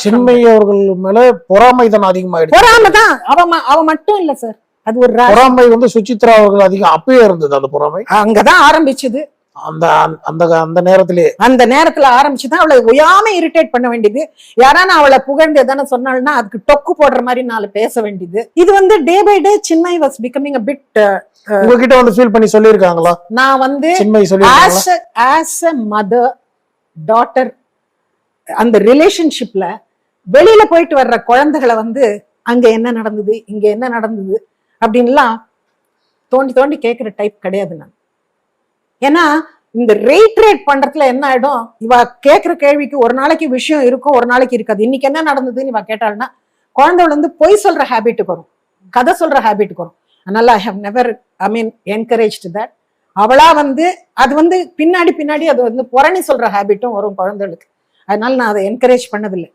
சின்மயி அவர்கள் மேல பொறாமை தான் அதிகமாயிடுச்சு. பொறாமை தான். அவ மட்டும் இல்ல சார், அது ஒரு பொறாமை வந்து சுசித்ரா அவர்கள் அதிகம் அப்பயே இருந்தது. அந்த பொறாமை அங்கதான் ஆரம்பிச்சது. அந்த அந்த அந்த நேரத்துல ஆரம்பிச்சுதான் அவளை உயாம இரிட்டேட் பண்ண வேண்டியது. யாரான அவளை புகழ்ந்து எதான சொன்னால்னா அதுக்கு டொக்கு போடுற மாதிரி 4 பேச வேண்டியது. இது வந்து day by day Chinmayi was becoming a bit. உங்ககிட்ட வந்து ஃபீல் பண்ணி சொல்லிருக்காங்களா? நான் வந்து Chinmayi as a mother daughter அந்த ரிலேஷன்ஷிப்ல வெளியில போயிட்டு வர்ற குழந்தைகளை வந்து அங்க என்ன நடந்தது, இங்க என்ன நடந்தது அப்படின்லாம் தோண்டி தோண்டி கேட்கிற டைப் கிடையாது நான். ஏன்னா இந்த ரேட் பண்றதுல என்ன ஆயிடும், இவ கேட்கிற கேள்விக்கு ஒரு நாளைக்கு விஷயம் இருக்கும், ஒரு நாளைக்கு இருக்காது. இன்னைக்கு என்ன நடந்ததுன்னு இவ கேட்டாள்னா குழந்தைகள் வந்து பொய் சொல்ற ஹேபிட்டுக்கு வரும், கதை சொல்ற ஹேபிட்டுக்கு வரும். அதனால I have never encouraged that. அவளா வந்து அது வந்து பின்னாடி அது வந்து புரணி சொல்ற ஹேபிட்டும் வரும் குழந்தைகளுக்கு. அதனால நான் அதை என்கரேஜ் பண்ணதில்லை.